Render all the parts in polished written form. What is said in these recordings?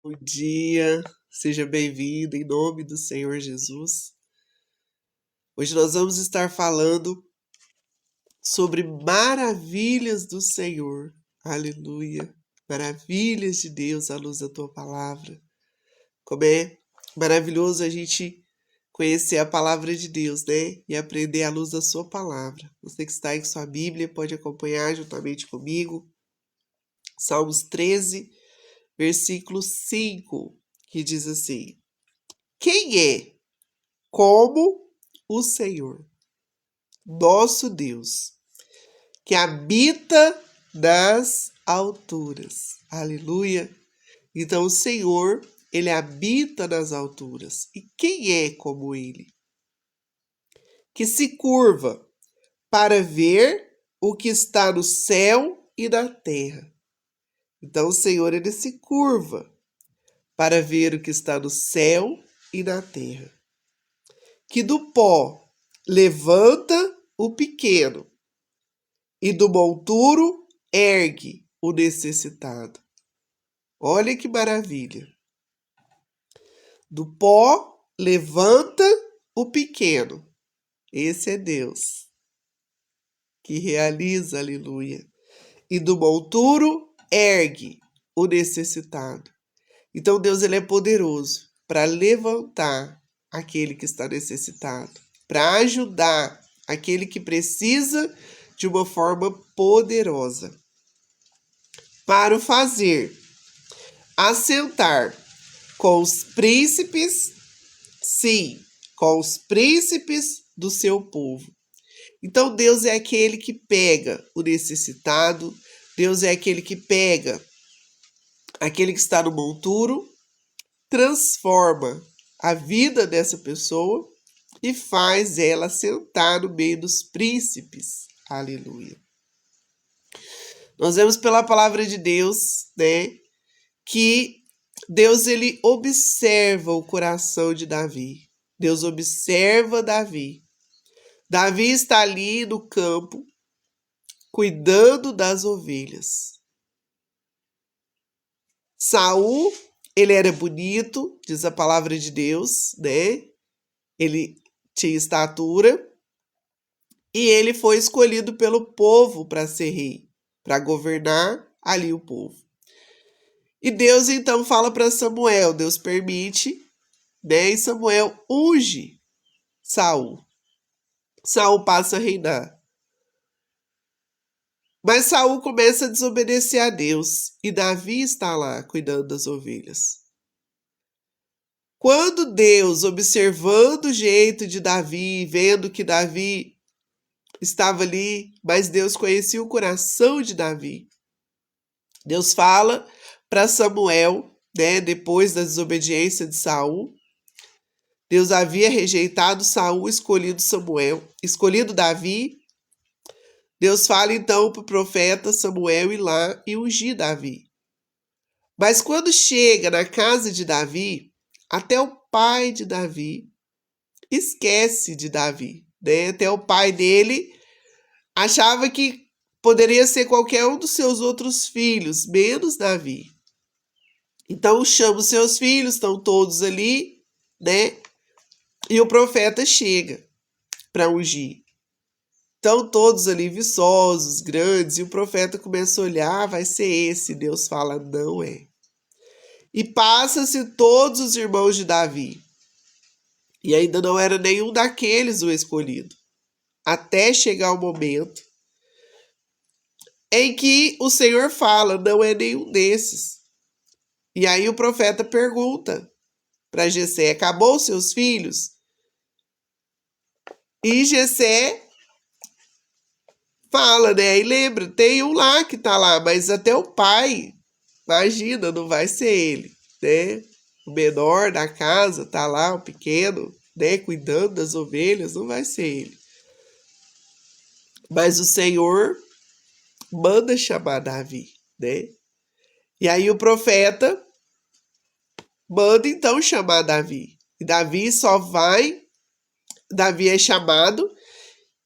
Bom dia, seja bem-vindo em nome do Senhor Jesus. Hoje nós vamos estar falando sobre maravilhas do Senhor. Aleluia. Maravilhas de Deus à luz da tua palavra. Como é maravilhoso a gente conhecer a palavra de Deus, né? E aprender à luz da sua palavra. Você que está aí com sua Bíblia pode acompanhar juntamente comigo. Salmos 13, versículo 5, que diz assim: Quem é como o Senhor, nosso Deus, que habita nas alturas? Aleluia! Então o Senhor, ele habita nas alturas. E quem é como ele? Que se curva para ver o que está no céu e na terra. Então o Senhor, ele se curva para ver o que está no céu e na terra. Que do pó levanta o pequeno e do monturo ergue o necessitado. Olha que maravilha. Do pó levanta o pequeno. Esse é Deus que realiza, aleluia. E do monturo ergue o necessitado. Então Deus, ele é poderoso para levantar aquele que está necessitado, para ajudar aquele que precisa de uma forma poderosa, para o fazer assentar com os príncipes, sim, com os príncipes do seu povo. Então Deus é aquele que pega o necessitado, Deus é aquele que pega aquele que está no monturo, transforma a vida dessa pessoa e faz ela sentar no meio dos príncipes. Aleluia. Nós vemos pela palavra de Deus, né, que Deus, ele observa o coração de Davi. Deus observa Davi. Davi está ali no campo, cuidando das ovelhas. Saul, ele era bonito, diz a palavra de Deus, né? Ele tinha estatura e ele foi escolhido pelo povo para ser rei, para governar ali o povo. E Deus então fala para Samuel, Deus permite, né? E Samuel unge Saul. Saul passa a reinar. Mas Saul começa a desobedecer a Deus e Davi está lá cuidando das ovelhas. Quando Deus, observando o jeito de Davi, vendo que Davi estava ali, mas Deus conhecia o coração de Davi. Deus fala para Samuel, né, depois da desobediência de Saul. Deus havia rejeitado Saul, escolhido Davi. Deus fala então para o profeta Samuel ir lá e ungir Davi. Mas quando chega na casa de Davi, até o pai de Davi esquece de Davi, né? Até o pai dele achava que poderia ser qualquer um dos seus outros filhos, menos Davi. Então chama os seus filhos, estão todos ali, né? E o profeta chega para ungir. Estão todos ali viçosos, grandes, e o profeta começa a olhar, vai ser esse. Deus fala, não é. E passa-se todos os irmãos de Davi. E ainda não era nenhum daqueles o escolhido. Até chegar o momento em que o Senhor fala, não é nenhum desses. E aí o profeta pergunta para Jessé, acabou os seus filhos? E Jessé fala, né? E lembra, tem um lá que tá lá, mas até o pai, imagina, não vai ser ele, né? O menor da casa tá lá, o pequeno, né? Cuidando das ovelhas, não vai ser ele. Mas o Senhor manda chamar Davi, né? E aí o profeta manda então chamar Davi. E Davi é chamado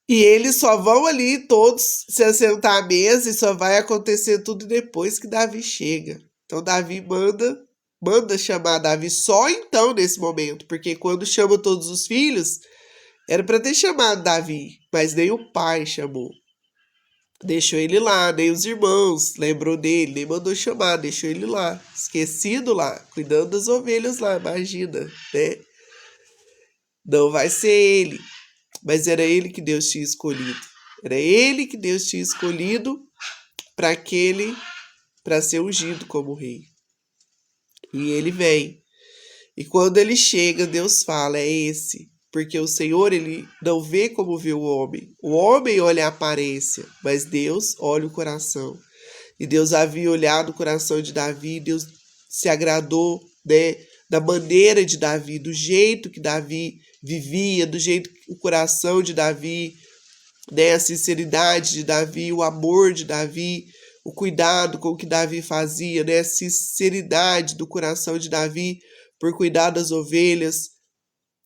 e eles só vão ali todos se assentar à mesa e só vai acontecer tudo depois que Davi chega. Então Davi manda, manda chamar Davi só então nesse momento, porque quando chama todos os filhos, era para ter chamado Davi, mas nem o pai chamou. Deixou ele lá, nem os irmãos lembrou dele, nem mandou chamar, deixou ele lá, esquecido lá, cuidando das ovelhas lá, imagina, né? Não vai ser ele, mas era ele que Deus tinha escolhido. Era ele que Deus tinha escolhido para ser ungido como rei. E ele vem. E quando ele chega, Deus fala, é esse. Porque o Senhor, ele não vê como vê o homem. O homem olha a aparência, mas Deus olha o coração. E Deus havia olhado o coração de Davi, Deus se agradou, né, da maneira de Davi, do jeito que Davi vivia, do jeito que o coração de Davi, né, a sinceridade de Davi, o amor de Davi, o cuidado com o que Davi fazia, né, a sinceridade do coração de Davi por cuidar das ovelhas,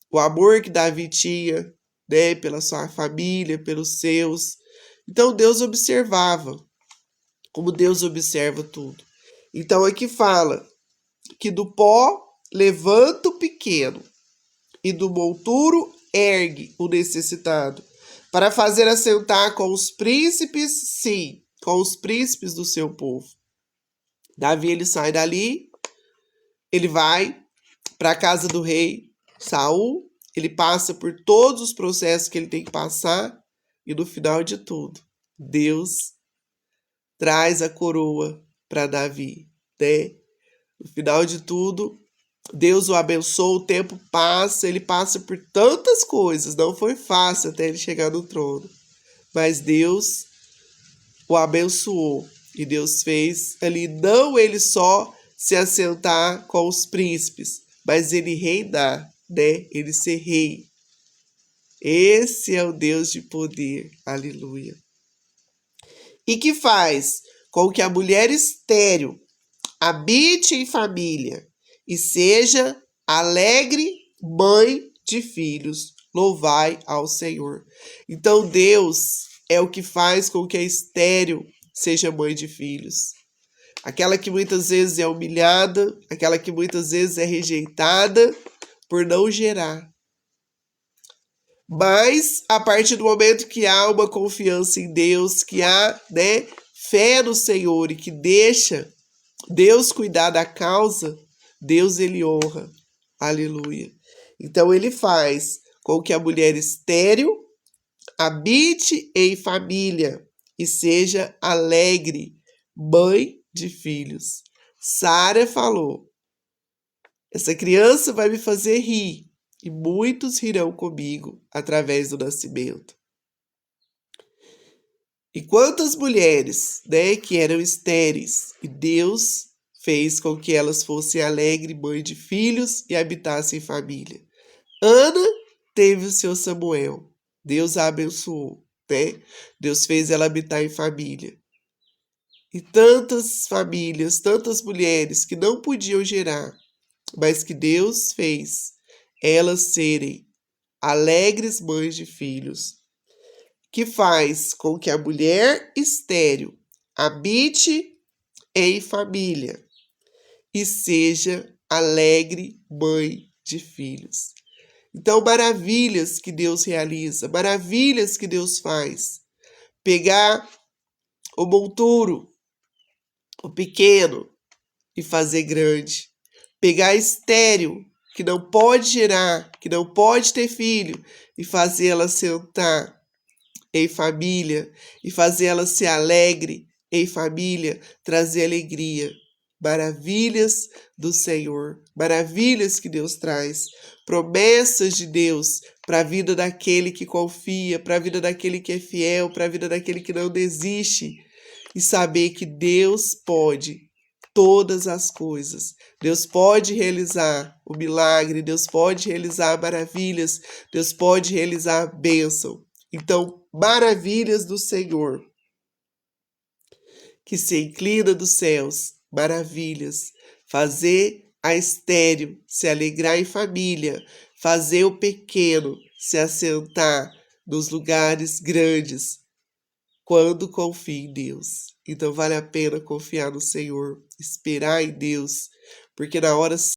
o amor que Davi tinha, né, pela sua família, pelos seus. Então Deus observava, como Deus observa tudo. Então aqui fala que do pó levanta o pequeno e do monturo ergue o necessitado, para fazer assentar com os príncipes, sim, com os príncipes do seu povo. Davi, ele sai dali, ele vai para a casa do rei Saul, ele passa por todos os processos que ele tem que passar, e no final de tudo, Deus traz a coroa para Davi, né? No final de tudo, Deus o abençoa, o tempo passa, ele passa por tantas coisas, não foi fácil até ele chegar no trono, mas Deus o abençoou, e Deus fez ali, não ele só se assentar com os príncipes, mas ele reinar, né? Ele ser rei. Esse é o Deus de poder, aleluia. E que faz com que a mulher estéril habite em família e seja alegre mãe de filhos. Louvai ao Senhor. Então Deus é o que faz com que a estéril seja mãe de filhos. Aquela que muitas vezes é humilhada, aquela que muitas vezes é rejeitada por não gerar. Mas a partir do momento que há uma confiança em Deus, que há, né, fé no Senhor e que deixa Deus cuidar da causa, Deus ele honra. Aleluia. Então ele faz com que a mulher estéril habite em família e seja alegre, mãe de filhos. Sara falou: essa criança vai me fazer rir e muitos rirão comigo através do nascimento. E quantas mulheres, né, que eram estéreis, e Deus fez com que elas fossem alegre mãe de filhos e habitassem em família. Ana teve o seu Samuel. Deus a abençoou, né? Deus fez ela habitar em família. E tantas famílias, tantas mulheres que não podiam gerar, mas que Deus fez elas serem alegres mães de filhos, que faz com que a mulher estéril habite em família e seja alegre mãe de filhos. Então, maravilhas que Deus realiza, maravilhas que Deus faz. Pegar o monturo, o pequeno, e fazer grande. Pegar estéril, que não pode gerar, que não pode ter filho, e fazer ela sentar em família, e fazer ela ser alegre em família, trazer alegria. Maravilhas do Senhor, maravilhas que Deus traz, promessas de Deus para a vida daquele que confia, para a vida daquele que é fiel, para a vida daquele que não desiste, e saber que Deus pode todas as coisas. Deus pode realizar o milagre, Deus pode realizar maravilhas, Deus pode realizar a bênção. Então, maravilhas do Senhor, que se inclina dos céus, maravilhas, fazer a estéril se alegrar em família, fazer o pequeno se assentar nos lugares grandes, quando confia em Deus. Então vale a pena confiar no Senhor, esperar em Deus, porque na hora